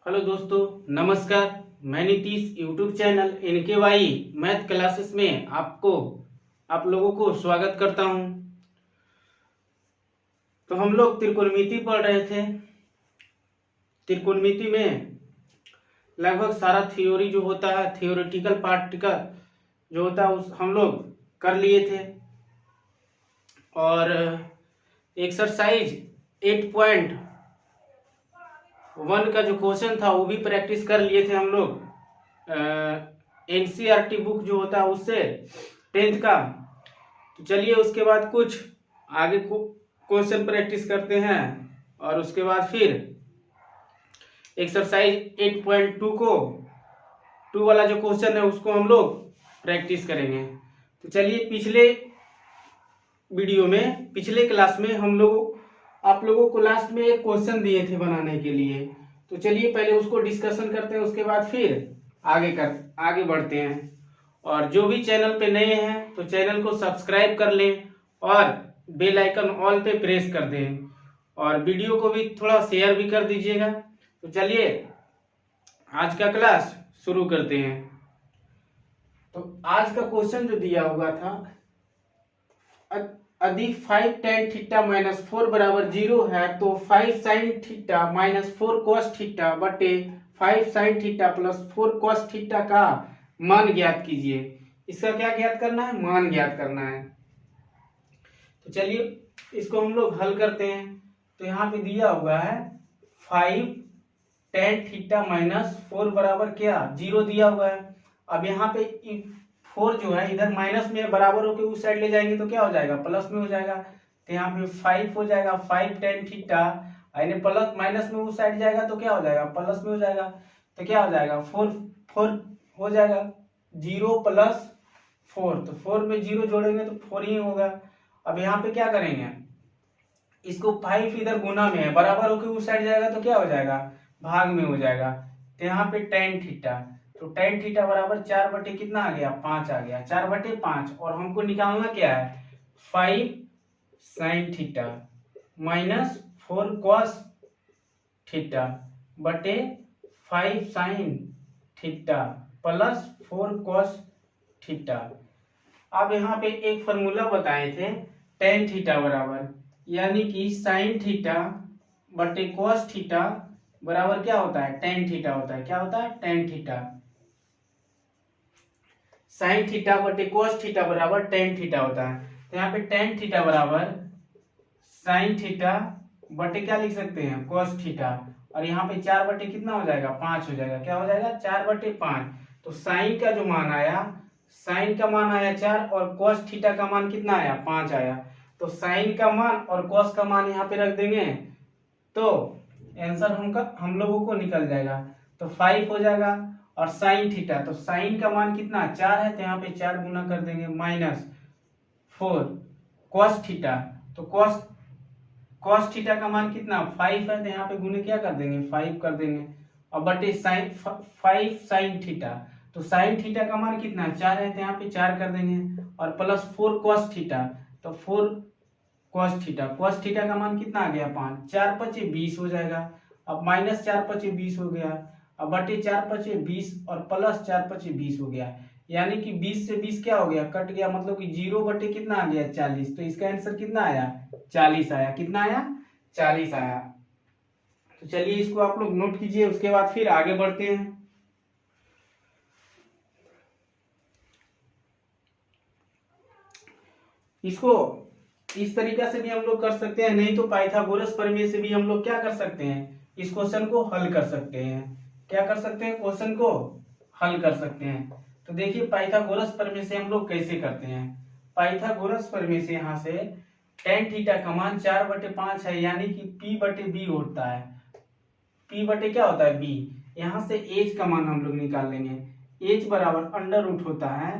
Hello दोस्तों, नमस्कार। मैं Nitish YouTube channel NKY math classes में आप लोगों को स्वागत करता हूं। तो हम लोग त्रिकोणमिति पढ़ रहे थे। त्रिकोणमिति में लगभग सारा थ्योरी जो होता है, थियोरेटिकल पार्ट का जो होता है उस हम लोग कर लिए थे। और एक्सरसाइज 8.1 का जो क्वेश्चन था वो भी प्रैक्टिस कर लिए थे हम लोग। NCERT बुक जो होता है उससे 10th का। तो चलिए उसके बाद कुछ आगे क्वेश्चन प्रैक्टिस करते हैं और उसके बाद फिर एक्सरसाइज 8.2 को 2 वाला जो क्वेश्चन है उसको हम लोग प्रैक्टिस करेंगे। तो चलिए पिछले क्लास में आप लोगों को लास्ट में एक क्वेश्चन दिए थे बनाने के लिए। तो चलिए पहले उसको डिस्कशन करते हैं, उसके बाद फिर आगे बढ़ते हैं। और जो भी चैनल पे नए हैं तो चैनल को सब्सक्राइब कर लें और बेल आइकन ऑल पे प्रेस कर दें और वीडियो को भी थोड़ा शेयर भी कर दीजिएगा। तो चलिए आज का क्लास शुरू करते हैं। तो आज का क्वेश्चन जो दिया हुआ था, यदि 5 tan थीटा माइनस 4 बराबर 0 है तो 5 sin theta minus 4 cos theta बटे 5 sin theta plus 4 cos theta का मान ज्ञात कीजिए। इसका क्या ज्ञात करना है? मान ज्ञात करना है। तो चलिए इसको हम लोग हल करते हैं। तो यहाँ पे दिया हुआ है 5 tan थीटा माइनस 4 बराबर क्या? 0 दिया हुआ है। अब यहाँ पे 4 जो है इधर माइनस में बराबर होकर उस साइड ले जाएंगे तो क्या हो जाएगा? प्लस में हो जाएगा। तो यहाँ पे 5 हो जाएगा 5 tan थीटा, यानी प्लस माइनस में उस साइड जाएगा तो क्या हो जाएगा? प्लस में हो जाएगा। तो क्या हो जाएगा? 4 हो जाएगा। 0 प्लस 4, तो 4 में 0 जोड़ेंगे तो 4 ही होगा। अब यहाँ पे क्या करेंगे? इसको 5 इधर गुना में है, बराबर होकर उस साइड जाएगा तो क्या हो जाएगा? भाग में हो जाएगा। तो यहाँ पे tan थीटा, तो tan थीटा बराबर 4 बटे कितना आ गया? 5 आ गया। 4 बटे 5। और हमको निकालना क्या है? 5 sin theta minus 4 cos theta बटे 5 sin theta plus 4 cos theta. अब यहाँ पे एक फॉर्मूला बताए थे, tan थीटा बराबर, यानी कि sin थीटा बटे cos थीटा बराबर क्या होता है? tan थीटा होता है। क्या होता है? tan theta. sin थीटा बटे cos थीटा बराबर tan थीटा होता है। तो यहाँ पे tan थीटा बराबर sin थीटा बटे क्या लिख सकते हैं? cos theta. और यहाँ पे 4 बटे कितना हो जाएगा? 5 हो जाएगा। क्या हो जाएगा? 4 बटे 5। तो sin का जो मान आया, sin का मान आया 4 और cos थीटा का मान कितना आया? 5 आया। तो sin का मान और cos का मान यहाँ पे रख देंगे तो आंसर हम लोगों को निकल जाएगा। तो 5 हो जाएगा। और sin थीटा, तो sin का मान कितना? 4 है, तो यहाँ पे 4 गुना कर देंगे माइनस 4 cos थीटा, तो cos थीटा का मान कितना? 5 है, तो यहाँ पे गुने क्या कर देंगे? 5 कर देंगे। और बटे 5 sin थीटा, तो sin थीटा का मान कितना? 4 है, तो यहाँ पे 4 कर देंगे। और प्लस 4 cos थीटा, तो 4 cos थीटा, cos थीटा का मान कितना आ गया? 5। 4 पचे 20 हो जाएगा। अब माइनस 4 पचे 20 हो गया। अब बटे 4 पचे 20 और प्लस 4 पचे 20 हो गया, यानी कि 20 से 20 क्या हो गया? कट गया, मतलब कि 0 बटे कितना आ गया? 40। तो इसका आंसर कितना आया? 40 आया। कितना आया? 40 आया। तो चलिए इसको आप लोग नोट कीजिए, उसके बाद फिर आगे बढ़ते हैं। इसको इस तरीका से भी हम लोग कर सकते हैं, नहीं तो पाइथागोरस प्रमेय से भी हम लोग क्या कर सकते हैं? इस क्वेश्चन को हल कर सकते हैं। क्या कर सकते हैं? क्वेश्चन को हल कर सकते हैं। तो देखिए पाइथागोरस प्रमेय से हम लोग कैसे करते हैं। पाइथागोरस प्रमेय से यहाँ से tan थीटा का मान 4 बटे 5 है, यानी कि p बटे b होता है। p बटे क्या होता है? b। यहाँ से h का मान हम लोग निकाल लेंगे। h बराबर अंडर रूट होता है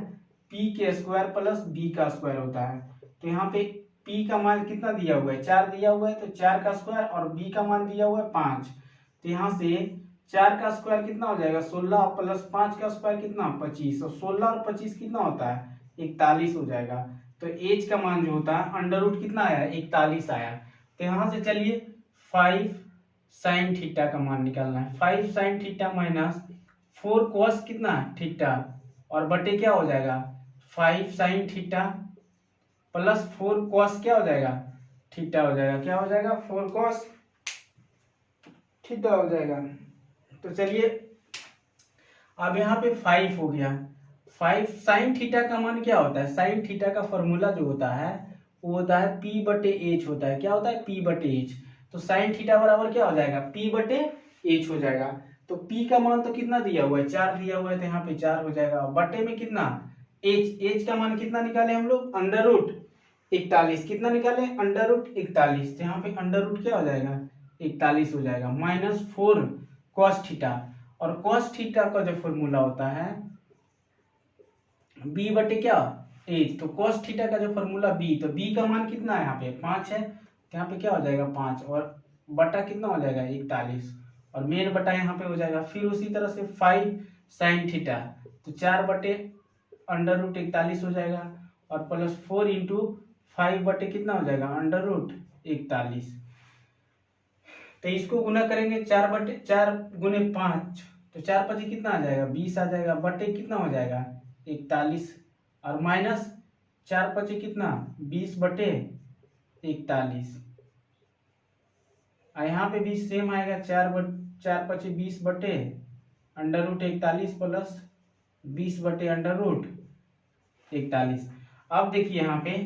p के स्क्वायर प्लस b का स्क्वायर होता है। तो यहाँ पे p का मान कितना दिया हुआ है? 4 दिया हुआ है, तो 4 का स्क्वायर, और b का मान दिया हुआ है 5। तो यहाँ से 4 का स्क्वायर कितना हो जाएगा? 16 प्लस 5 का स्क्वायर कितना? 25। और 16 और 25 कितना होता है? 41 हो जाएगा। तो h का मान जो होता है अंडर रूट कितना आया? 41 आया। तो यहाँ से चलिए 5 साइन थीटा का मान निकालना है। 5 साइन थीटा माइनस 4 कॉस कितना थीटा और बटे क्या हो जाएगा 5 साइन थीटा प्लस 4 कॉस क्या हो जाएगा थीटा हो जाएगा। क्या हो जाएगा 4 कॉस थीटा हो जाएगा। तो चलिए अब यहाँ पे 5 हो गया। 5 साइन थीटा का मान क्या होता है, साइन थीटा का फॉर्मूला जो होता है वो होता है P बटे एच होता है। क्या होता है P बटे एच। तो साइन थीटा बराबर क्या हो जाएगा P बटे एच हो जाएगा। तो P का मान तो कितना दिया हुआ है 4 दिया हुआ है, तो यहाँ पे 4 हो जाएगा। बटे में कितना एच का मान कितना निकाले हम लोग अंडर रूट 41। कितना निकाले अंडर रूट 41। तो यहाँ पे अंडर रूट क्या हो जाएगा 41 हो जाएगा माइनस 4 कॉस थीटा। और कॉस थीटा का जो फॉर्मूला होता है बी बटे क्या एच। तो कॉस थीटा का जो फॉर्मूला बी, तो बी का मान कितना है यहाँ पे 5 है, तो यहाँ पे क्या हो जाएगा 5 और बटा कितना हो जाएगा 41 और मेन बटा यहाँ पे हो जाएगा। फिर उसी तरह से 5 साइन थीटा, तो 4 बटे अंडर रूट 41 हो जाएगा और प्लस 4 इंटू 5 बटे कितना हो जाएगा अंडर रूट 41। तो इसको गुना करेंगे 4 बटे 4 गुने 5, तो 4 पची कितना आ जाएगा 20 आ जाएगा। बटे कितना हो जाएगा 41 और माइनस 4 पचे कितना 20 बटे 41 और यहाँ पे भी सेम आएगा 4 पचे 20 बटे अंडर रूट 41 प्लस 20 बटे अंडर रूट 41। अब देखिए यहाँ पे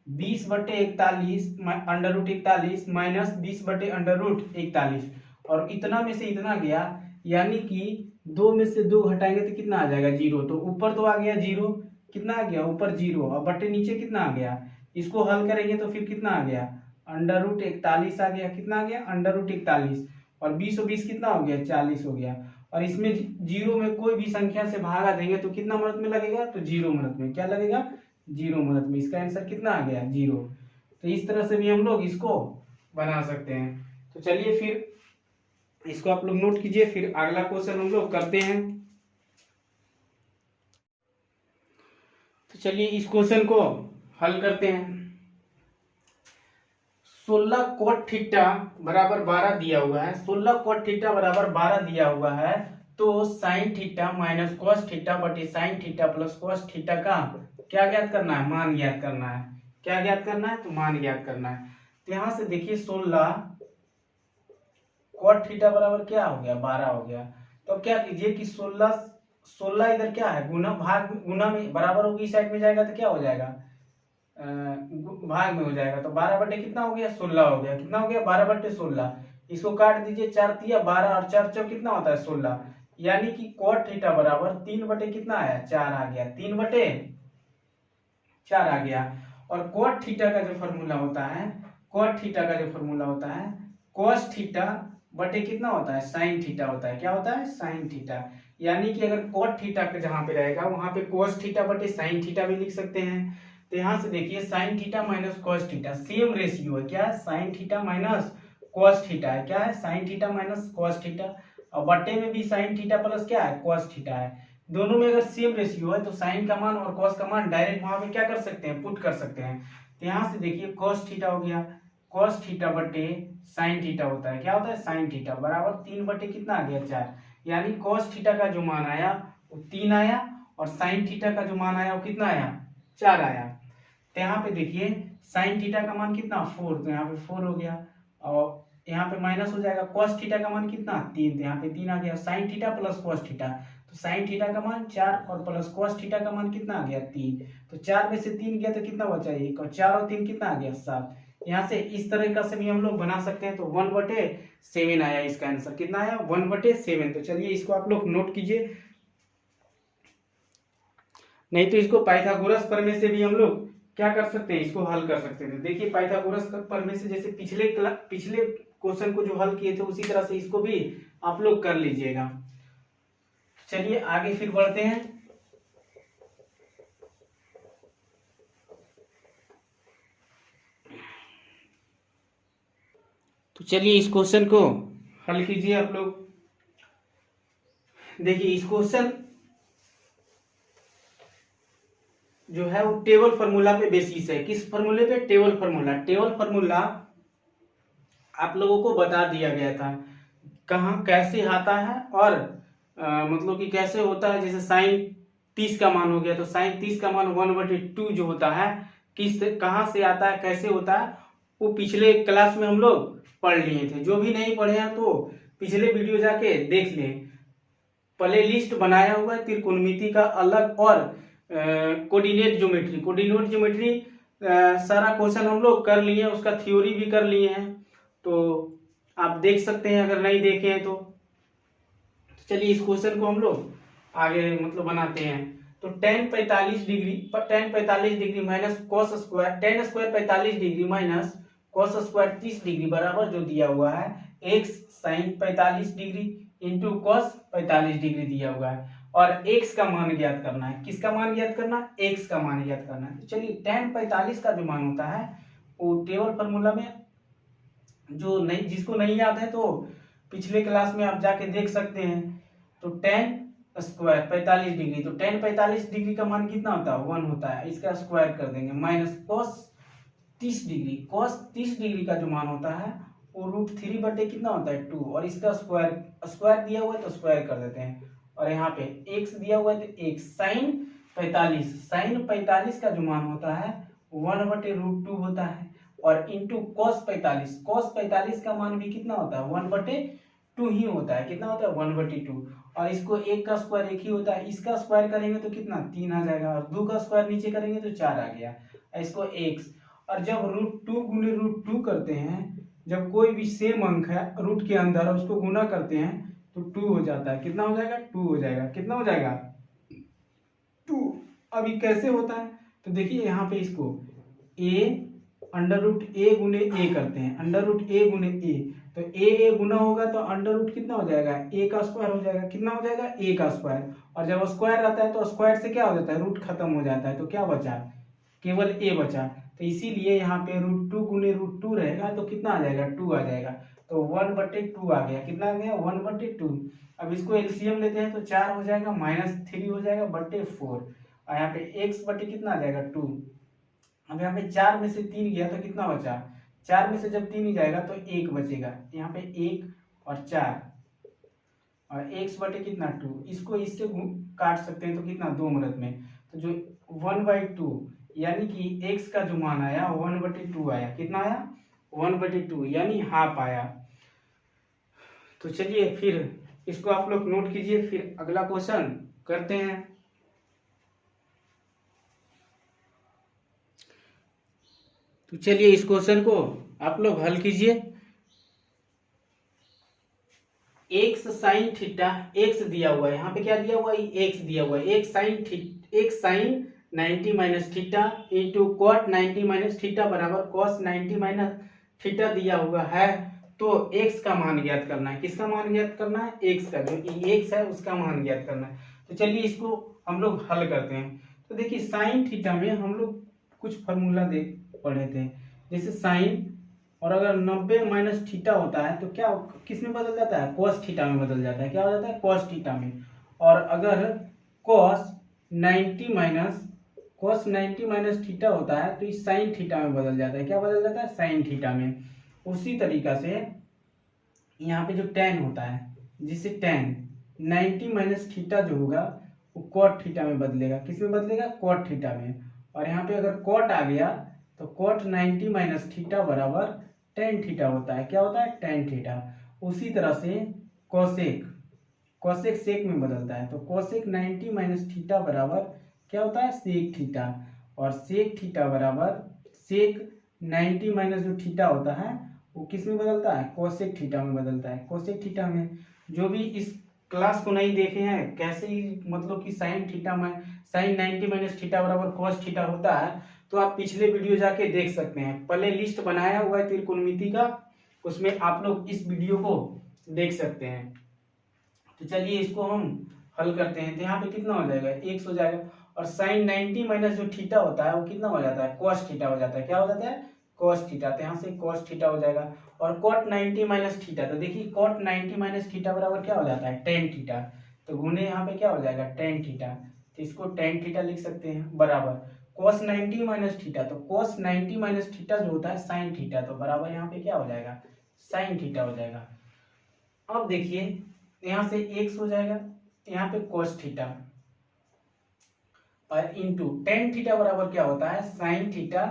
20 बटे 41 अंडर रूट 41 माइनस 20 बटे अंडर रूट 41 और इतना में से इतना गया, यानी कि 2 में से 2 हटाएंगे तो कितना आ जाएगा 0। तो ऊपर तो आ गया 0, कितना आ गया ऊपर 0 और बटे नीचे कितना आ गया। इसको हल करेंगे तो फिर कितना आ गया अंडर रूट 41 आ गया। कितना आ गया अंडर रूट 41 और 20 और 20 कितना हो गया 40 हो गया। और इसमें 0 में कोई भी संख्या से भागा देंगे तो कितना मदद में लगेगा, तो 0 मदद में। क्या लगेगा 0 मदद में। इसका आंसर कितना आ गया 0। तो इस तरह से भी हम लोग इसको बना सकते हैं। तो चलिए फिर इसको आप लोग नोट कीजिए, फिर अगला क्वेश्चन हम लोग करते हैं। तो चलिए इस क्वेश्चन को हल करते हैं। 16 कोट थीटा बराबर 12 दिया हुआ है। 16 कोट थीटा बराबर 12 दिया हुआ है, तो sine theta minus cos theta बटे sine theta plus cos theta का क्या ज्ञात करना है, मान ज्ञात करना है। क्या ज्ञात करना है, तो मान ज्ञात करना है। तो यहां से देखिए 16 कॉट थीटा बराबर क्या हो गया 12 हो गया। तो अब क्या कीजिए कि 16 इधर क्या है गुना, भाग गुना में बराबर होगी इस साइड में जाएगा तो क्या हो जाएगा भाग में हो जाएगा। तो 12 बटे कितना हो गया 16 हो गया। कितना हो गया 12 बटे 16। इसको काट दीजिए 4 तिया 12 और 4 चौक कितना होता है 16, यानी कि कॉट थीटा बराबर 3 बटे कितना आया 4 आ गया। 3 बटे 4 आ गया। और कॉट थीटा का जो फॉर्मूला होता है, कॉट थीटा का जो फॉर्मूला होता है कॉस थीटा बटे कितना होता है साइन थीटा होता है। क्या होता है साइन थीटा। यानी कि अगर कॉट थीटा का जहां पे रहेगा वहां पे कॉस थीटा बटे साइन थीटा भी लिख सकते हैं। तो यहां से देखिए sign theta minus cos theta same ratio है। क्या है sign theta minus cos theta है। क्या है sign theta minus cos theta और बटे में भी साइन थीटा प्लस क्या है कॉस थीटा है। दोनों में अगर सेम रेशियो है तो साइन का मान और कॉस का मान डायरेक्ट वहां पे क्या कर सकते हैं पुट कर सकते हैं। तो यहाँ से देखिए कॉस थीटा हो गया, कॉस थीटा बटे साइन थीटा होता है। क्या होता है साइन थीटा बराबर 3 बटे कितना आ गया 4, यानी कॉस थीटा का जो मान आया वो 3 आया और साइन थीटा का जो मान आया वो कितना आया 4 आया। तो यहाँ पे देखिए साइन थीटा का मान कितना 4, तो यहाँ पे 4 हो गया और यहाँ पे माइनस हो जाएगा। कॉस थीटा का मान कितना 3, तो यहाँ पे 3 आ गया। Sign theta plus cos theta, तो साइन थीटा का मान 4 और प्लस कॉस थीटा का मान कितना आ गया 3। तो 4 में से 3 गया तो कितना बचा 1 और 4 और 3 कितना आ गया 7। यहाँ से इस तरीका से भी हम लोग बना सकते हैं। तो 1/7 आया इसका आंसर। कितना आया 1/7। तो चलिए इसको आप लोग नोट कीजिए, नहीं तो इसको पाइथागोरस प्रमेय से भी हम लोग क्या कर सकते हैं इसको हल कर सकते हैं। देखिए पाइथागोरस प्रमेय से जैसे पिछले क्वेश्चन को जो हल किए थे उसी तरह से इसको भी आप लोग कर लीजिएगा। चलिए आगे फिर बढ़ते हैं। तो चलिए इस क्वेश्चन को हल कीजिए आप लोग। देखिए इस क्वेश्चन जो है वो टेबल फार्मूला पे बेसिस है। किस फार्मूले पे टेबल फार्मूला। टेबल फार्मूला आप लोगों को बता दिया गया था कहाँ कैसे आता है और मतलब कि कैसे होता है। जैसे साइन 30 का मान हो गया तो साइन 30 का मान 1/2 जो होता है किस कहाँ से आता है कैसे होता है वो पिछले क्लास में हम लोग पढ़ लिए थे। जो भी नहीं पढ़े हैं तो पिछले वीडियो जाके देख लें। प्ले लिस्ट बनाया हुआ है त्रिकोणमिति का अलग और कोऑर्डिनेट ज्योमेट्री सारा क्वेश्चन हम लोग कर लिए हैं, उसका थ्योरी भी कर लिए हैं। तो आप देख सकते हैं अगर नहीं देखे हैं तो चलिए इस क्वेश्चन को हम लोग आगे मतलब बनाते हैं। तो tan 45 degree minus cos square tan square 45 degree minus cos square 30 degree बराबर जो दिया हुआ है x sine 45 degree into cos 45 degree दिया हुआ है और x का मान ज्ञात करना है। किसका मान ज्ञात करना है? x का मान ज्ञात करना है। तो चलिए tan 45 का जो मान होता है वो टेबल फार्मूला में जो नहीं जिसको नहीं याद है तो पिछले क्लास में आप जाके देख सकते हैं। तो tan स्क्वायर 45 डिग्री तो tan 45 डिग्री का मान कितना होता है 1 होता है। इसका स्क्वायर कर देंगे माइनस cos 30 डिग्री का जो मान होता है वो √3 बटे कितना होता है 2 और इसका स्क्वायर दिया हुआ है तो स्क्वायर कर देते हैं और यहाँ पे x दिया हुआ है तो x साइन 45 का जो मान होता है 1/√2 होता है और इंटू cos 45 का मान भी कितना होता है 1/2 ही होता है। कितना होता है 1/2 और इसको एक का स्क्वायर एक ही होता है। इसका स्क्वायर करेंगे तो कितना 3 आ जाएगा और 2 का स्क्वायर नीचे करेंगे तो 4 आ गया। इसको x और जब √2 गुने √2 करते हैं जब कोई भी सेम अंक है रूट के अंदर और उसको गुना करते हैं तो 2 हो जाता है। कितना हो जाएगा 2 हो जाएगा। कितना हो जाएगा 2। अभी कैसे होता है तो देखिए यहाँ पे इसको a गुने a करते हैं a गुने a तो a गुना होगा तो √ कितना हो जाएगा a का स्क्वायर हो जाएगा। कितना हो जाएगा a का स्क्वायर और जब स्क्वायर आता है तो स्क्वायर से क्या हो जाता है रूट खत्म हो जाता है तो क्या बचा केवल a बचा। तो इसीलिए यहाँ पे √2 गुने √2 रहेगा तो कितना आ जाएगा 2 आ जाएगा। तो 1/2 आ गया। कितना आ गया 1/2। अब इसको एलसीएम लेते हैं तो 4 हो जाएगा -3 हो जाएगा बटे 4 और यहाँ पे x बटे कितना आ जाएगा 2। अब यहाँ पे 4 में से 3 गया तो कितना बचा 4 में से जब 3 ही जाएगा तो 1 बचेगा। यहाँ पे 1 और 4 और x बटे कितना 2 इसको इससे काट सकते हैं तो कितना 2 मदद में तो जो 1/2 यानी कि x का जो मान आया 1/2 आया। कितना आया 1/2 यानी हाफ आया। तो चलिए फिर इसको आप लोग नोट कीजिए फिर अगला क्वेश्चन करते हैं। तो चलिए इस क्वेश्चन को आप लोग हल कीजिए। x साइन थीटा x दिया हुआ है। यहाँ पे क्या दिया हुआ है x दिया हुआ है। x sine 90 minus theta into cot 90 minus theta बराबर कॉस 90 माइनस थीटा दिया हुआ है। तो x का मान ज्ञात करना है। किसका मान ज्ञात करना है x का जो x है उसका मान ज्ञात करना है। तो चलिए इसको हम लोग हल करते हैं। तो देखिए साइन थीटा में हम लोग कुछ फार्मूला देख पढ़े थे जैसे साइन और अगर 90 माइनस थीटा होता है तो क्या किस में बदल जाता है कॉस थीटा में बदल जाता है। क्या हो जाता है कॉस थीटा में। और अगर कॉस 90 माइनस थीटा होता है तो इस साइन थीटा में बदल जाता है। क्या बदल जाता है साइन थीटा में। उसी तरीका से यहाँ पे जो tan होता है जिससे tan 90 माइनस थीटा जो होगा वो कॉट थीटा में बदलेगा। किस में बदलेगा कॉट थीटा में। और यहाँ पे अगर कॉट आ गया तो कॉट 90 माइनस थीटा बराबर tan थीटा होता है। क्या होता है tan थीटा। उसी तरह से कोसेक सेक में बदलता है तो कोसेक 90 माइनस थीटा बराबर क्या होता है सेक थीटा और सेक थीटा बराबर सेक 90 माइनस जो थीटा होता है वो किस में बदलता है कोसेक थीटा में बदलता है। कोसेक थीटा में जो भी इस क्लास को नहीं देखे हैं कैसे ही मतलब कि साइन 90 माइनस थीटा बराबर कॉस थीटा होता है तो आप पिछले वीडियो जाके देख सकते हैं। प्ले लिस्ट बनाया हुआ है त्रिकोणमिति का उसमें आप लोग इस वीडियो को देख सकते हैं। तो चलिए इसको हम हल करते हैं। तो यहाँ पे कितना हो जाएगा x हो जाएगा और साइन 90 माइनस जो थीटा होता है वो कितना हो जाता है कॉस थीटा हो जाता है। क्या हो जाता है कॉस थीटा। तो यहाँ से कॉस थीटा हो जाएगा और कॉट 90 माइनस थीटा तो देखिए कॉट 90 माइनस थीटा बराबर क्या हो जाता है tan थीटा। तो गुने यहाँ पे क्या हो जाएगा tan थीटा तो इसको tan थीटा लिख सकते हैं बराबर cos 90 माइनस थीटा तो cos 90 माइनस थीटा जो होता है साइन थीटा तो बराबर यहाँ पे क्या हो जाएगा साइन थीटा हो जाएगा। अब देखिए यहाँ से एक्स हो जाएगा, यहाँ पे cos थीटा और इंटू टेन थीटा बराबर क्या होता है साइन थीटा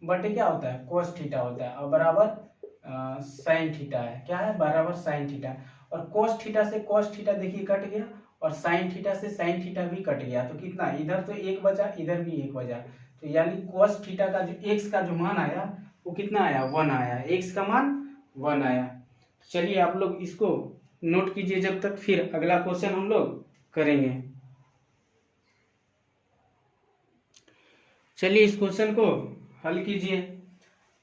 बटे क्या होता है cos थीटा होता है और बराबर साइन थीटा है, क्या है बराबर साइन थीटा। और cos थीटा से cos थीटा देखिए कट गया और साइन थीटा से साइन थीटा भी कट गया, तो कितना इधर तो एक बचा इधर भी एक बचा, तो यानी cos थीटा का जो x का जो मान आया वो कितना आया 1 आया, x का मान 1 आया। चलिए आप लोग इसको नोट कीजिए जब तक, फिर अगला क्वेश्चन हम लोग करेंगे। चलिए इस क्वेश्चन को हल कीजिए।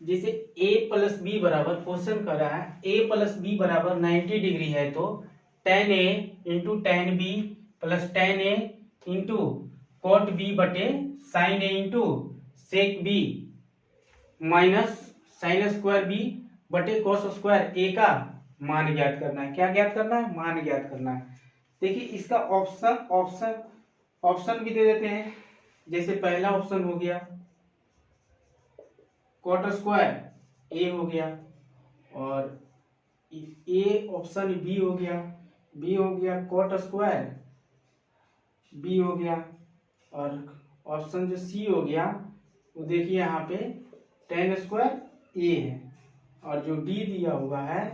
जैसे a प्लस बी बराबर, क्वेश्चन कर रहा है a प्लस बी बराबर 90 डिग्री है तो tan a into tan b plus tan a into cot b बटे sin a into sec b minus sine square b बटे cos स्क्वायर a का मान ज्ञात करना है। क्या ज्ञात करना है? मान ज्ञात करना है। देखिए इसका ऑप्शन भी दे देते हैं। जैसे पहला ऑप्शन हो गया कॉट स्क्वायर ए हो गया, और ए ऑप्शन बी हो गया कॉट स्क्वायर बी हो गया, और ऑप्शन जो सी हो गया वो देखिए यहाँ पे टेन स्क्वायर ए है, और जो डी दिया हुआ है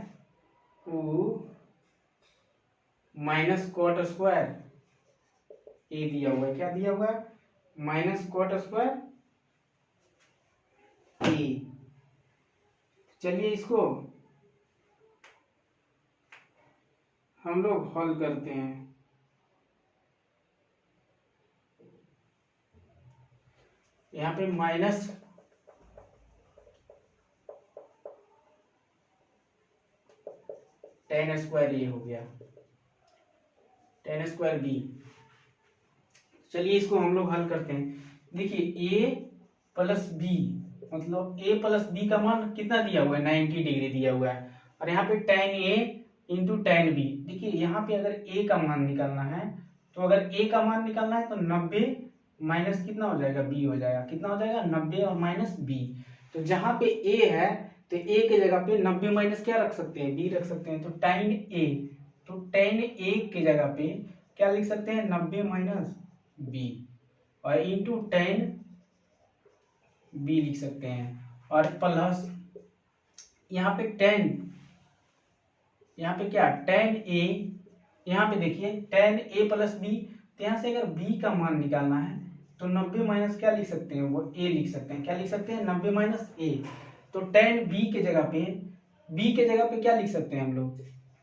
वो माइनस कॉट स्क्वायर ए दिया हुआ है। क्या दिया हुआ है? माइनस कॉट स्क्वायर ए। चलिए इसको हम लोग हल करते हैं। यहाँ पे माइनस टेन स्क्वायर ए हो गया, टेन स्क्वायर बी। चलिए इसको हम लोग हल करते हैं। देखिए a प्लस बी, मतलब a प्लस बी का मान कितना दिया हुआ है 90 डिग्री दिया हुआ है, और यहाँ पे tan a into tan b। देखिए यहाँ पे अगर a का मान निकालना है तो अगर a का मान निकालना है तो 90 माइनस कितना हो जाएगा b हो जाएगा, कितना हो जाएगा 90 और माइनस b। तो जहाँ पे a है तो a के जगह पे 90 माइनस क्या रख सकते हैं b रख सकते हैं, तो tan a, तो tan a के जगह पे क्या लिख सकते हैं 90 माइनस b, और इंटू tan b लिख सकते हैं, और प्लस यहाँ पे tan, यहाँ पे क्या tan a, यहाँ पे देखिए tan a प्लस b, तो यहाँ से अगर b का मान निकालना है तो 90 माइनस क्या लिख सकते हैं वो a लिख सकते हैं। क्या लिख सकते हैं 90 माइनस a, तो tan b के जगह पे क्या लिख सकते हैं हम लोग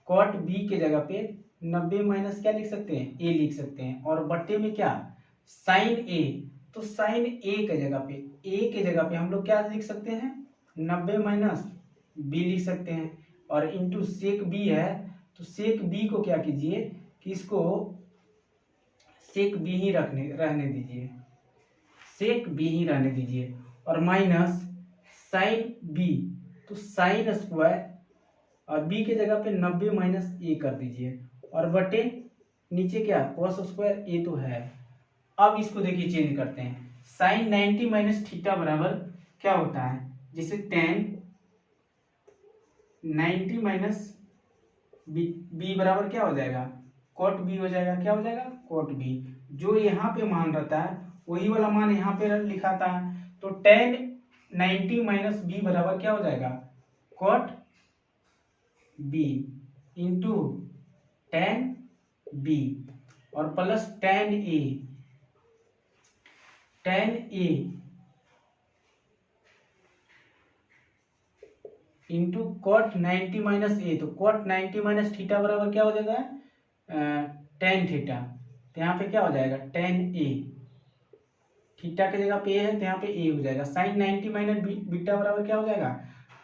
cot b के जगह पे 90 माइनस क्या लिख सकते हैं a लिख सकते हैं, और बट्टे में क्या sin a, तो sin a के जगह पे हम लोग क्या लिख सकते हैं 90 माइनस b लिख सकते हैं, और इंटू सेक b है तो सेक b को क्या कीजिए कि इसको सेक b ही रहने दीजिए, सेक b ही रहने दीजिए, और माइनस साइन b, तो साइन स्क्वायर, और b के जगह पे 90 माइनस a कर दीजिए, और बटे नीचे क्या cos स्क्वायर a तो है। अब इसको देखिए चेंज करते हैं, साइन 90 माइनस थीटा बराबर क्या होता है, जिसे tan 90 माइनस b बराबर क्या हो जाएगा cot b हो जाएगा। क्या हो जाएगा cot b, जो यहाँ पे मान रहता है वही वाला मान यहाँ पे लिखाता है, तो tan 90 माइनस b बराबर क्या हो जाएगा cot b into tan b, और plus tan a into cot 90 minus A, तो कॉट 90 माइनस थीटा बराबर क्या हो जाएगा tan थीटा, तो यहाँ पे क्या हो जाएगा tan a, थीटा के जगह पे है तो यहाँ पे a हो जाएगा। साइन 90 माइनस बीटा बराबर क्या हो जाएगा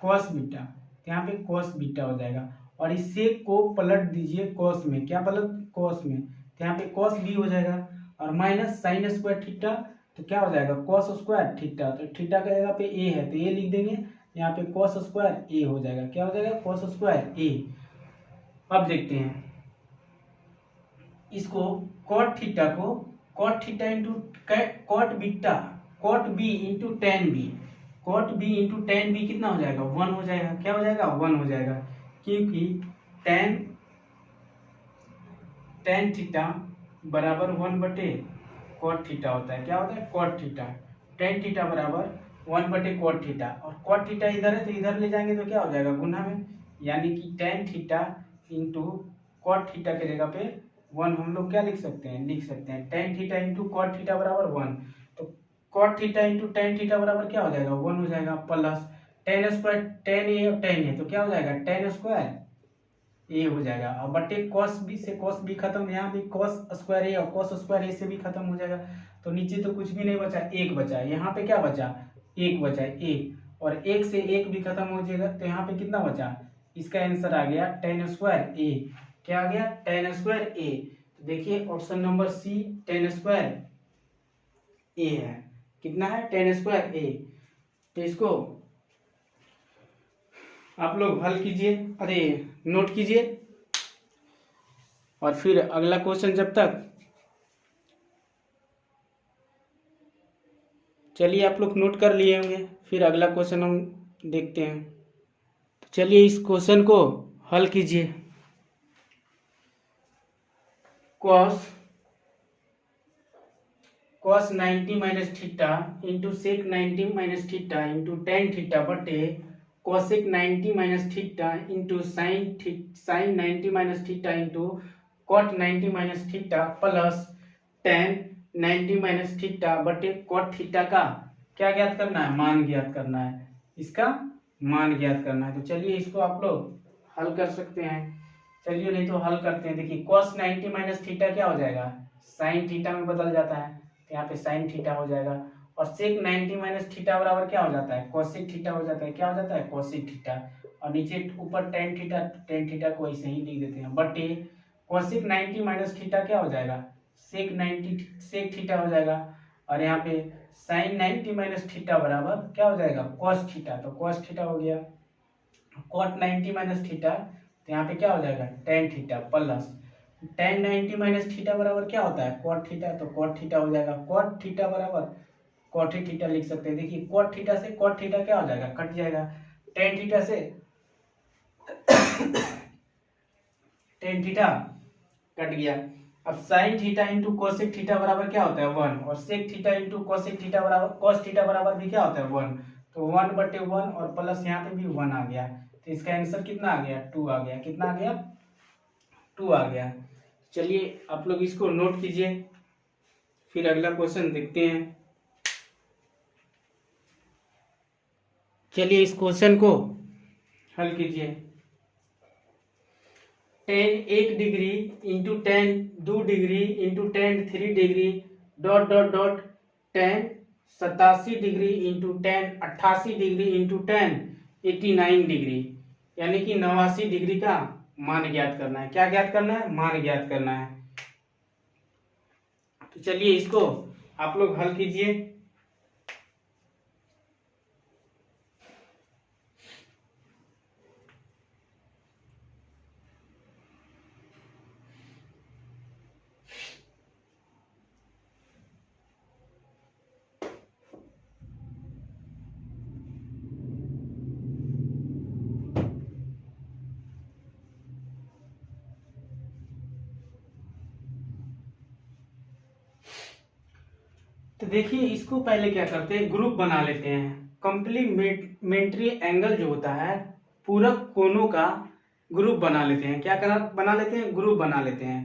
cos बीटा, तो यहाँ पे cos बीटा हो जाएगा, और इससे को पलट दीजिए cos में, क्या पलट cos में, तो यहाँ पे cos b हो जाएगा, और माइनस साइन स्क्वायर थीटा, तो क्या हो जाएगा cos स्क्वायर थीटा, तो थीटा के जगह पे a है तो a लिख देंगे, यहाँ पे cos स्क्वायर a हो जाएगा। क्या हो जाएगा cos स्क्वायर a। अब देखते हैं इसको cot थीटा को cot theta into cot beta cot b into tan b, cot b into tan b कितना हो जाएगा 1 हो जाएगा। क्या हो जाएगा 1 हो जाएगा, क्योंकि tan टेन थीटा बराबर 1/cot थीटा होता है। क्या होता है? cot theta. टेन थीटा बराबर 1/cot थीटा, और cot थीटा इधर है तो इधर ले जाएंगे तो क्या हो जाएगा? गुना में, यानी कि tan theta into cot theta के जगह पे 1 हम लोग क्या लिख सकते हैं? Tan theta into cot theta बराबर 1, तो cot theta into tan theta बराबर क्या हो जाएगा? 1 हो जाएगा, प्लस टेन स्क्वायर, टेन ए और टेन ए तो क्या हो जाएगा? टेन स्क्वायर ए हो जाएगा, और बटे cos बी से cos बी खत्म, यहाँ भी cos स्क्वायर ए और cos स्क्वायर ए से भी खत्म हो जाएगा, तो नीचे तो कुछ भी नहीं बचा, एक बचा। यहाँ पे क्या बचा? एक बचा, एक, और एक से एक भी खत्म हो जाएगा, तो यहाँ पे कितना बचा? इसका आंसर आ गया टेन स्क्वायर ए। क्या आ गया? Tan square A. तो देखिए option number C tan square A है। कितना है? Tan square A. तो इसको आप लोग हल कीजिए, अरे नोट कीजिए, और फिर अगला क्वेश्चन जब तक, चलिए आप लोग नोट कर लिए होंगे, फिर अगला क्वेश्चन हम देखते हैं। तो चलिए इस क्वेश्चन को हल कीजिए। cos 90 minus theta into sec 90 minus theta into tan theta बटे cosec 90 minus theta into sine 90 minus theta into cot 90 minus theta plus tan 90 minus theta बटे cot थीटा का क्या ज्ञात करना है? मान ज्ञात करना है। इसका मान ज्ञात करना है। तो चलिए इसको आप लोग हल कर सकते हैं। चलिए नहीं तो हल करते हैं। देखिए cos 90 माइनस थीटा क्या हो जाएगा? साइन थीटा में बदल जाता है, तो यहाँ पे साइन थीटा हो जाएगा, और सेक 90 माइनस थीटा बराबर क्या हो जाता है? कोसेक थीटा हो जाता है। क्या हो जाता है? कोसेक थीटा, और नीचे ऊपर टेन थीटा को ऐसे ही लिख देते हैं, बटे कोसेक 90 माइनस थीटा क्या हो जाएगा? सेक 90 सेक थीटा हो जाएगा, और यहाँ पे साइन 90 माइनस थीटा बराबर क्या हो जाएगा? कॉस थीटा, तो कॉस थीटा हो गया। कॉट 90 माइनस थीटा, तो यहाँ पे क्या हो जाएगा? Tan theta plus tan 90 minus theta बराबर क्या होता है? कॉट थीटा, तो कॉट थीटा हो जाएगा। कॉट थीटा बराबर कॉट थीटा लिख सकते हैं। देखिए कॉट थीटा से कॉट थीटा क्या हो जाएगा? कट जाएगा। टेन थीटा से टेन थीटा कट गया। अब sine theta into cosec theta बराबर क्या होता है? 1, और sec theta into cosec theta बराबर कॉस थीटा बराबर भी क्या होता है? 1, तो 1/1 और प्लस यहाँ पे भी 1 आ गया, तो इसका आंसर कितना आ गया? 2 आ गया। कितना आ गया? 2 आ गया। चलिए आप लोग इसको नोट कीजिए, फिर अगला क्वेश्चन देखते हैं। चलिए इस क्वेश्चन को हल कीजिए। Ten 1 degree into ten 2 degree into ten 3 degree dot dot dot ten 87 degree into ten 88 degree into ten 89 degree, यानी कि 89 डिग्री का मान ज्ञात करना है। क्या ज्ञात करना है? मान ज्ञात करना है। तो चलिए इसको आप लोग हल कीजिए। तो देखिए इसको पहले क्या करते हैं? ग्रुप बना लेते हैं। कॉम्प्लीमेंट्री एंगल जो होता है, पूरक कोणों का ग्रुप बना लेते हैं। क्या बना लेते हैं? ग्रुप बना लेते हैं,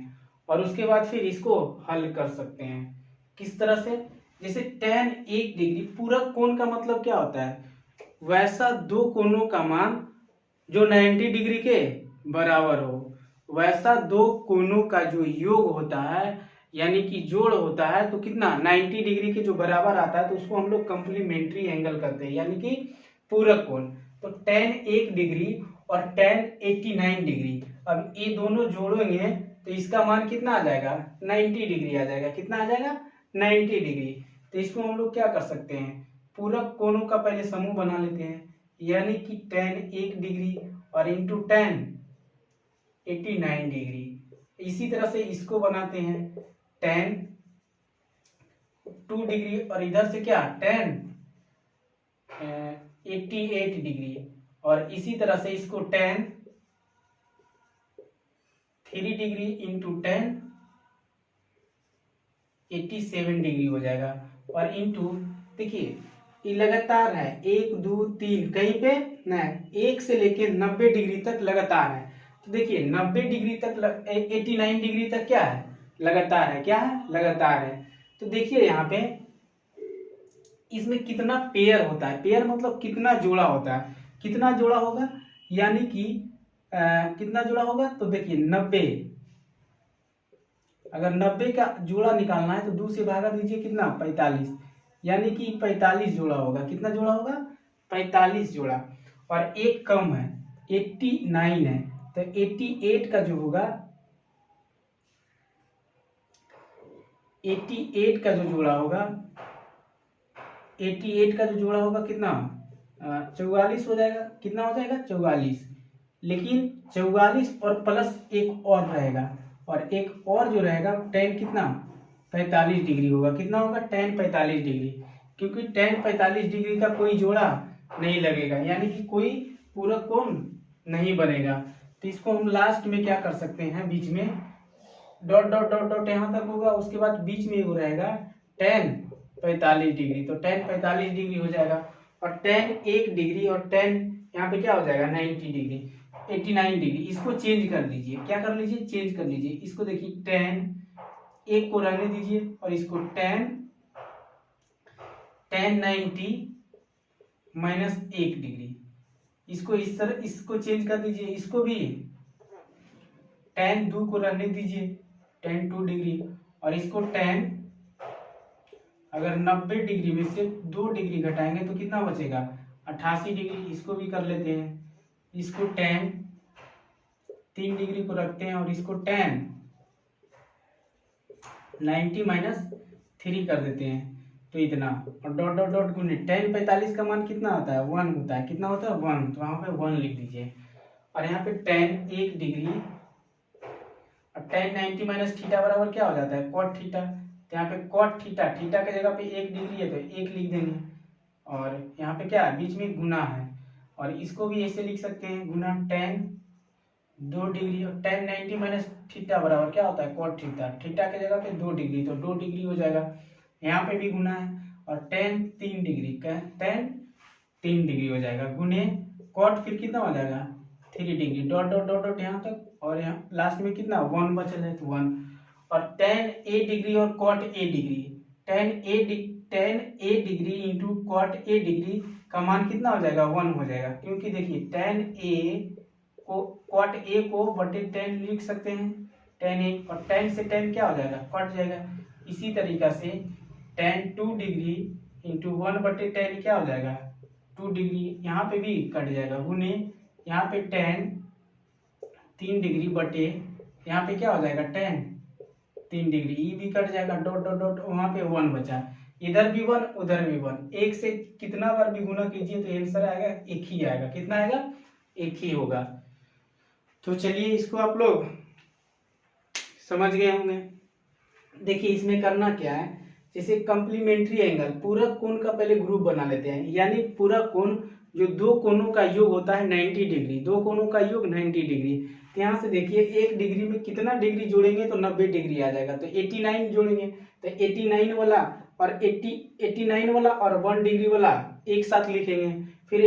और उसके बाद फिर इसको हल कर सकते हैं। किस तरह से? जैसे tan 1 डिग्री, पूरक कोण का मतलब क्या होता है? वैसा दो कोणों का मान जो 90 डिग्री के बराबर हो, वैसा दो कोणों का जो योग होता है, यानी कि जोड़ होता है, तो कितना 90 डिग्री के जो बराबर आता है, तो उसको हम लोग कॉम्प्लीमेंट्री एंगल करते हैं, यानी कि पूरक कोण। तो tan 1 डिग्री और tan 89 डिग्री, अब ये दोनों जोड़ेंगे तो इसका मान कितना आ जाएगा? 90 डिग्री आ जाएगा। कितना आ जाएगा? 90 डिग्री। तो इसको हम लोग क्या कर सकते हैं? पूरक कोणों का पहले समूह बना लेते हैं, यानी कि tan 1 डिग्री और इंटू tan 89 डिग्री। इसी तरह से इसको बनाते हैं tan 2 डिग्री और इधर से क्या tan 88 डिग्री, और इसी तरह से इसको tan 3 degree into tan 87 degree हो जाएगा। और इंटू देखिए ये लगातार है 1 2 3 कहीं पे ना 1 से लेके 90 डिग्री तक लगातार है। तो देखिए 90 डिग्री तक 89 डिग्री तक क्या है लगातार है। क्या है लगातार है। तो देखिए यहाँ पे इसमें कितना पेयर होता है। पेयर मतलब कितना जोड़ा होता है। कितना जोड़ा होगा यानी कि कितना जोड़ा होगा। तो देखिए 90 अगर 90 का जोड़ा निकालना है तो 2 से भागा दीजिए कितना 45 यानी कि 45 जोड़ा होगा। कितना जोड़ा होगा 45 जोड़ा। और एक कम है 89 है तो 88 का जो होगा 88 का जो जोड़ा होगा 88 का जो जोड़ा होगा कितना 44 हो जाएगा। कितना हो जाएगा 44। लेकिन 44 और प्लस एक और रहेगा और एक और जो रहेगा tan कितना 45 डिग्री होगा। कितना होगा tan 45 डिग्री क्योंकि tan 45 डिग्री का कोई जोड़ा नहीं लगेगा यानी कि कोई पूरा कोण नहीं बनेगा। तो इसको हम लास्ट में क्या कर सकते हैं बीच में डॉट डॉट डॉट डॉट यहाँ तक होगा। उसके बाद बीच में वो रहेगा tan 45 डिग्री। तो tan 45 डिग्री हो जाएगा और tan 1 डिग्री और tan यहाँ पे क्या हो जाएगा 90 डिग्री 89 डिग्री। इसको चेंज कर दीजिए। क्या कर लीजिए चेंज कर लीजिए। इसको देखिए tan 1 को रहने दीजिए और इसको tan 90 माइनस 1 डिग्री इसको इस तरह इसको चेंज कर दीजिए। इसको भी tan 2 को रहने दीजिए tan 2 डिग्री और इसको tan अगर 90 डिग्री में से 2 डिग्री घटाएंगे तो कितना बचेगा 88 डिग्री। इसको भी कर लेते हैं। इसको tan 3 डिग्री को रखते हैं और इसको tan 90 माइनस 3 कर देते हैं तो इतना और डॉट डॉट डॉट गुने tan 45 का मान कितना होता है 1 होता है। कितना होता है 1 तो वहां पे 1 लिख दीजिए। और यहाँ पे tan 1 डिग्री और tan 90 माइनस थीटा बराबर क्या हो जाता है cot थीटा। तो यहाँ पे cot थीटा थीटा के जगह पे 1 डिग्री है तो 1 लिख देंगे और यहाँ पे क्या बीच में गुना है और इसको भी ऐसे लिख सकते हैं गुना tan 2 डिग्री और tan 90 माइनस थीटा बराबर क्या होता है cot थीटा। थीटा के जगह पे 2 डिग्री तो 2 डिग्री हो जाएगा। यहाँ पे भी गुना है और tan 3 डिग्री का tan 3 डिग्री हो जाएगा गुने cot फिर कितना हो जाएगा 3 degree dot dot dot dot यहाँ तक और यहाँ लास्ट में कितना 1 बचल है तो 1 और tan a डिग्री और cot a degree tan a degree into cot a degree का मान कितना हो जाएगा 1 हो जाएगा क्योंकि देखिए tan a को cot a को बटे tan लिख सकते हैं tan a और tan से tan क्या हो जाएगा कट जाएगा। इसी तरीका से tan 2 डिग्री इंटू 1 बटे tan क्या हो जाएगा 2 डिग्री यहाँ पे भी कट जाएगा गुने यहाँ पे tan 3 डिग्री बटे यहाँ पे क्या हो जाएगा tan 3 डिग्री ये भी कट जाएगा डॉट डॉट डॉट वहां पे 1 बचा। इधर भी 1 उधर भी 1 एक से कितना बार भी गुना कीजिए तो आंसर आएगा एक ही आएगा। कितना आएगा एक ही होगा। तो चलिए इसको आप लोग समझ गए होंगे। देखिए इसमें करना क्या है जैसे कम्प्लीमेंट्री एंगल पूरक कोण का पहले ग्रुप बना लेते हैं यानी पूरक कोण जो दो कोणों का योग होता है 90 डिग्री। दो कोणों का योग 90 डिग्री। तो यहाँ से देखिए 1 डिग्री में कितना डिग्री जोड़ेंगे तो 90 डिग्री आ जाएगा तो 89 जोड़ेंगे तो 89 वाला और 89 वाला और 1 डिग्री वाला एक साथ लिखेंगे। फिर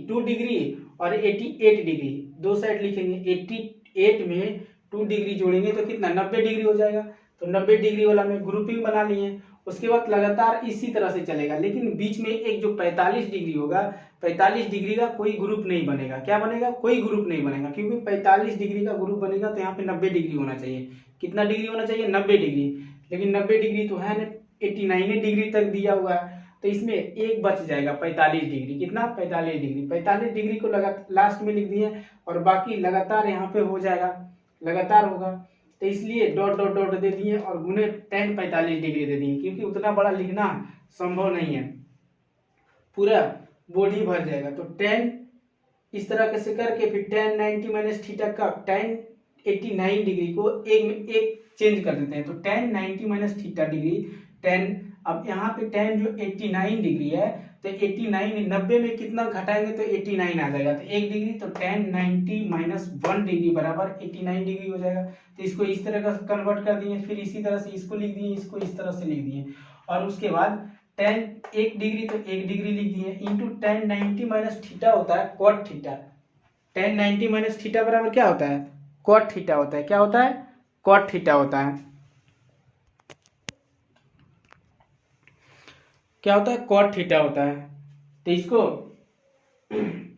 2 डिग्री और 88 डिग्री दो साइड लिखेंगे। 88 में 2 डिग्री जोड़ेंगे तो कितना 90 डिग्री हो जाएगा। तो 90 डिग्री वाला में ग्रुपिंग बना लिए। उसके बाद लगातार इसी तरह से चलेगा लेकिन बीच में एक जो 45 डिग्री होगा 45 डिग्री का कोई ग्रुप नहीं बनेगा। क्या बनेगा कोई ग्रुप नहीं बनेगा क्योंकि 45 डिग्री का ग्रुप बनेगा तो यहाँ पे 90 डिग्री होना चाहिए। कितना डिग्री होना चाहिए 90 डिग्री लेकिन 90 डिग्री तो है ना 89 डिग्री तक दिया हुआ है तो इसमें एक बच जाएगा 45 डिग्री। कितना 45 डिग्री 45 डिग्री को लास्ट में लिख दिए और बाकी लगातार यहाँ पे हो जाएगा लगातार होगा तो इसलिए डॉट डॉट डॉट दे दिए और गुने tan 45 डिग्री दे दिए क्योंकि उतना बड़ा लिखना संभव नहीं है पूरा बॉडी भर जाएगा। तो tan इस तरह से करके फिर tan 90 माइनस थीटा का tan 89 डिग्री को एक चेंज कर देते हैं तो tan 90 minus theta degree tan अब यहाँ पे tan जो 89 डिग्री है तो 89, 90 में कितना घटाएंगे तो 89 आ जाएगा। तो 1 डिग्री तो tan 90 माइनस 1 डिग्री बराबर 89 डिग्री हो जाएगा। तो इसको इस तरह का कन्वर्ट कर दिए, फिर इसी तरह से इसको लिख दिए, इसको इस तरह से लिख दिए, और उसके बाद tan 1 डिग्री तो 1 डिग्री लिख दिए इंटू tan 90 माइनस थीटा होता है cot theta. tan 90 minus theta बराबर क्या होता है, cot थीटा होता है। क्या होता है, cot थीटा होता है। क्या होता है, cot थीटा होता है। तो इसको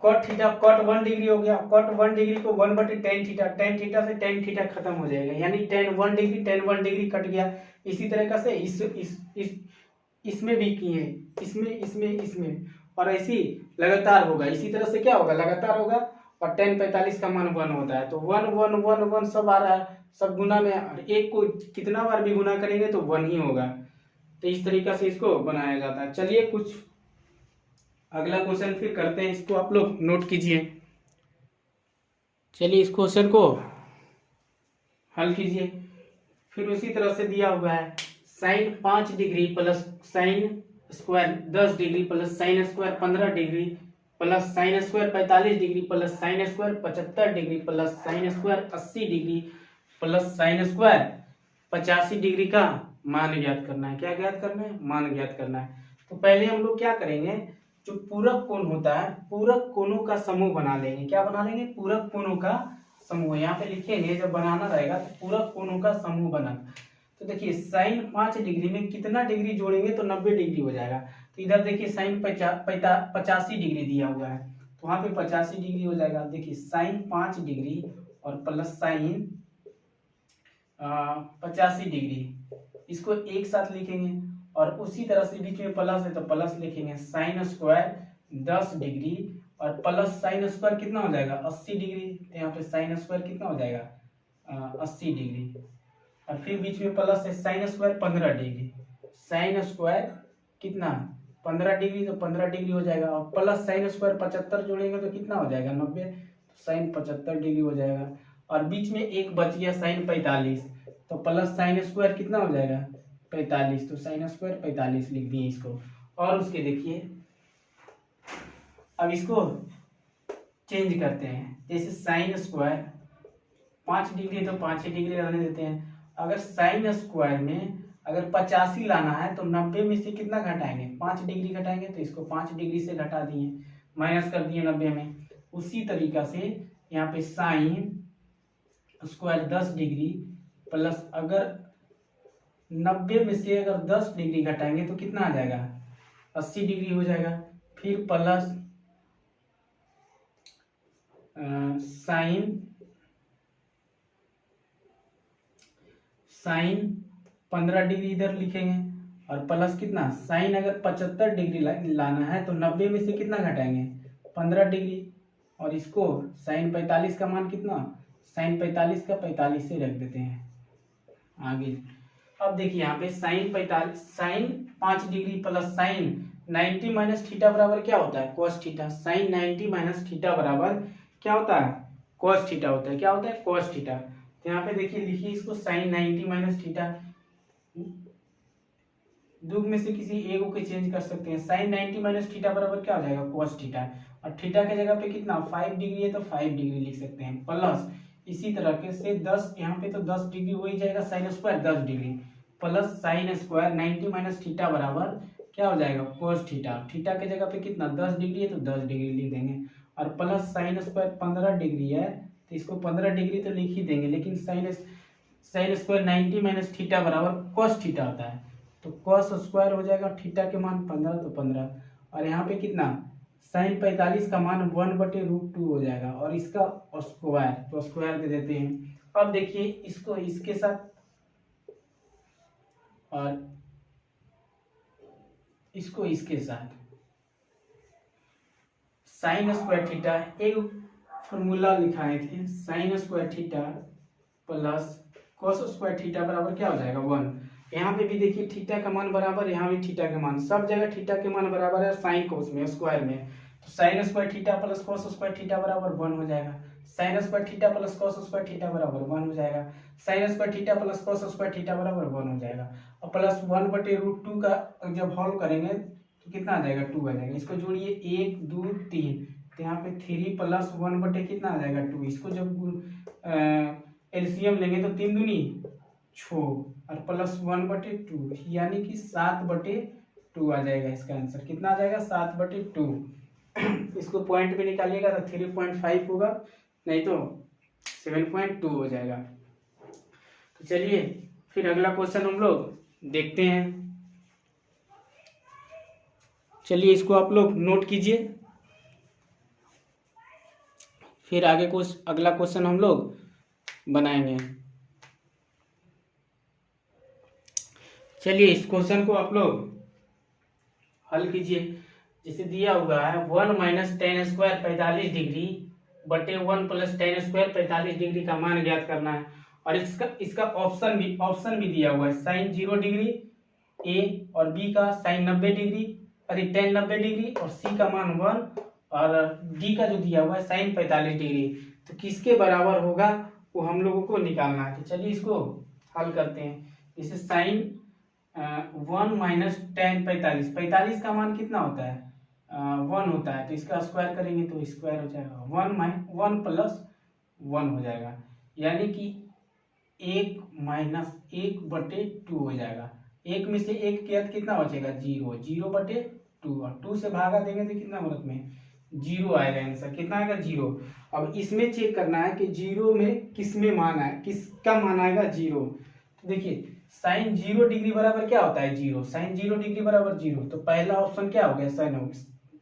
cot थीटा, cot 1 डिग्री हो गया, cot 1 डिग्री को 1/tan थीटा, tan थीटा से tan थीटा खत्म हो जाएगा, यानी tan 1 degree tan 1 degree cut गया। इसी तरह से इसमें भी किए, इसमें और ऐसी लगातार होगा। इसी तरह से क्या होगा, लगातार होगा, और tan 45 का मान 1 होता है। तो 1 1 1 1 सब आ रहा है, सब गुना में, और एक को कितना बार भी गुना करेंगे तो 1 ही होगा। तो इस तरीका से इसको बनाया जाता है। चलिए कुछ अगला क्वेश्चन फिर करते हैं, इसको आप लोग नोट कीजिए। चलिए इस क्वेश्चन को हल कीजिए। फिर उसी तरह से दिया हुआ है sine 5 degree plus sine square 10 degree plus sine square 15 degree plus sine square 45 degree plus sine square 75 degree plus sine square 80 degree plus sine square 85 degree का मान ज्ञात करना है। क्या ज्ञात करना है, मान ज्ञात करना है। तो पहले हम लोग क्या करेंगे, जो पूरक कोण होता है, पूरक कोणों का समूह बना लेंगे। क्या बना लेंगे, पूरक कोणों का समूह। यहाँ पे लिखेंगे, जब बनाना रहेगा तो पूरक कोणों का समूह बना। तो देखिए साइन 5 डिग्री में कितना डिग्री जोड़ेंगे तो 90 डिग्री हो जाएगा। तो इधर देखिए साइन 85 डिग्री दिया हुआ है, तो वहां पे 85 डिग्री हो जाएगा। देखिए साइन 5 डिग्री और प्लस साइन 85 डिग्री, इसको एक साथ लिखेंगे, और उसी तरह से बीच में प्लस है तो प्लस लिखेंगे। साइन स्क्वायर 10 डिग्री और प्लस साइन स्क्वायर कितना हो जाएगा 80 डिग्री। तो यहाँ पे साइन स्क्वायर कितना हो जाएगा 80 डिग्री, और फिर बीच में प्लस है sign square 15 degree. Sine square कितना 15 डिग्री, तो 15 डिग्री हो जाएगा, और प्लस साइन स्क्वायर 75 जोड़ेंगे तो कितना हो जाएगा 90, तो साइन 75 डिग्री हो जाएगा। और बीच में एक बच गया साइन 45, तो प्लस साइन स्क्वायर कितना हो जाएगा 45, तो साइन स्क्वायर 45 लिख दिए इसको। और उसके देखिए अब इसको चेंज करते हैं, जैसे साइन स्क्वायर 5 डिग्री तो 5 ही डिग्री रहने देते हैं। अगर साइन स्क्वायर में अगर 85 लाना है तो 90 में से कितना घटाएंगे 5 डिग्री घटाएंगे, तो इसको 5 डिग्री से घटा दिए, माइनस कर दिए 90 में। उसी तरीका से यहाँ पे साइन स्क्वायर 10 डिग्री प्लस अगर 90 में से अगर 10 डिग्री घटाएंगे तो कितना आ जाएगा 80 डिग्री हो जाएगा। फिर प्लस साइन 15 डिग्री इधर लिखेंगे, और प्लस कितना साइन अगर 75 डिग्री लाना है तो 90 में से कितना घटाएंगे 15 डिग्री, और इसको साइन 45 का मान कितना साइन 45 का 45 से रख देते हैं आगे। अब देखिए यहाँ पे sine 5 degree plus sine 90 minus theta बराबर क्या होता है cos theta. Sine 90 minus theta बराबर क्या होता है cos थीटा होता है। क्या होता है cos थीटा। तो यहाँ पे देखिए लिखिए इसको साइन 90 माइनस थीटा, दो में से किसी एक को चेंज कर सकते हैं। साइन 90 माइनस थीटा बराबर क्या हो जाएगा cos थीटा, और थीटा के जगह पे कितना 5 डिग्री है तो 5 डिग्री लिख सकते हैं, प्लस इसी तरह से 10 यहाँ पे तो 10 डिग्री हो ही जाएगा, sign square 10 degree plus sine square 90 minus theta बराबर क्या हो जाएगा cos थीटा। थीटा के जगह पे कितना 10 डिग्री है तो 10 डिग्री लिख देंगे, और प्लस साइन स्क्वायर 15 डिग्री है तो इसको 15 डिग्री तो लिख ही देंगे, लेकिन साइन स्क्वायर 90 माइनस थीटा बराबर cos थीटा होता है, तो cos स्क्वायर हो जाएगा थीटा के मान 15 तो 15, और यहाँ पे कितना साइन 45 का मान 1/√2 हो जाएगा, और इसका स्क्वायर तो स्क्वायर दे देते हैं। अब देखिए इसको इसके साथ और इसको इसके साथ, साइन स्क्वायर थीटा एक फॉर्मूला लिखाए थे, sine square theta plus cos square theta बराबर क्या हो जाएगा 1। यहाँ पे भी देखिए थीटा का मान बराबर, यहाँ भी थीटा का मान, सब जगह थीटा के मान बराबर है साइन कोस में स्क्वायर में, तो sine square theta plus cos square theta बराबर 1 हो जाएगा। Sine square theta plus cos square theta बराबर 1 हो जाएगा। Sine square theta plus cos square theta बराबर 1 हो जाएगा, और प्लस 1/√2 का जब हॉल करेंगे तो कितना आ जाएगा 2 आ जाएगा। इसको जोड़िए 1 2 3, तो यहाँ पे 3 + 1 बटे कितना आ जाएगा 2। इसको जब एलसीएम लेंगे तो 3 दूनी 6 और +1 बटे 2 यानी कि 7 बटे 2 आ जाएगा। इसका आंसर कितना आ जाएगा 7 बटे 2। इसको पॉइंट में निकालिएगा तो 3.5 होगा, नहीं तो 7.2 हो जाएगा। तो चलिए फिर अगला क्वेश्चन हम लोग देखते हैं। चलिए इसको आप लोग नोट कीजिए, फिर आगे अगला क्वेश्चन हम लोग बनाएंगे। चलिए इस क्वेश्चन को आप लोग हल कीजिए। जैसे दिया हुआ है 1 - tan² 45 डिग्री बटे 1 + tan² 45 डिग्री का मान ज्ञात करना है। और इसका ऑप्शन भी दिया हुआ है, sin 0 डिग्री ए और बी का sin 90 डिग्री और tan 90 डिग्री और सी का मान 1 और डी का जो दिया हुआ है sin 45 डिग्री। तो किसके बराबर होगा वो हम लोगों को निकालना है। तो चलिए इसको हल करते हैं। जैसे sin 1 - tan 45, 45 का मान कितना होता है 1 होता है, तो इसका स्क्वायर करेंगे तो स्क्वायर हो जाएगा 1 + 1 हो जाएगा, यानी कि 1 - 1 बटे 2 हो जाएगा। 1 में से 1 किया तो कितना बचेगा 0, 0 बटे 2 और 2 से भागा देंगे तो कितना मुहूर्त में 0 आएगा। आंसर कितना आएगा 0। अब इसमें चेक करना है कि 0 में किस में मान है, किसका मान आएगा 0। तो देखिए sin 0 डिग्री बराबर क्या होता है 0, sin 0 डिग्री बराबर 0, तो पहला ऑप्शन क्या हो गया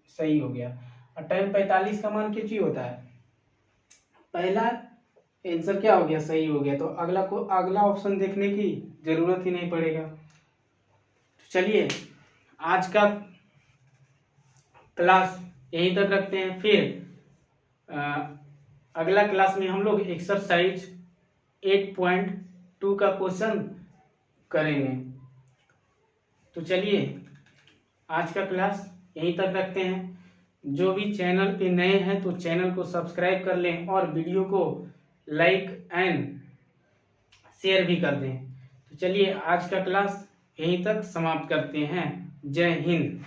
सही हो गया। और tan 45 का मान किस होता है, पहला आंसर क्या हो गया सही हो गया। तो अगला ऑप्शन देखने की जरूरत ही नहीं पड़ेगा। तो चलिए आज का क्लास यहीं तक रखते हैं, फिर अगला क्लास में हम लोग एक्सरसाइज 8.2 का क्वेश्चन करेंगे। तो चलिए आज का क्लास यहीं तक रखते हैं। जो भी चैनल पे नए हैं तो चैनल को सब्सक्राइब कर लें और वीडियो को लाइक एंड शेयर भी कर दें। तो चलिए आज का क्लास यहीं तक समाप्त करते हैं। जय हिंद।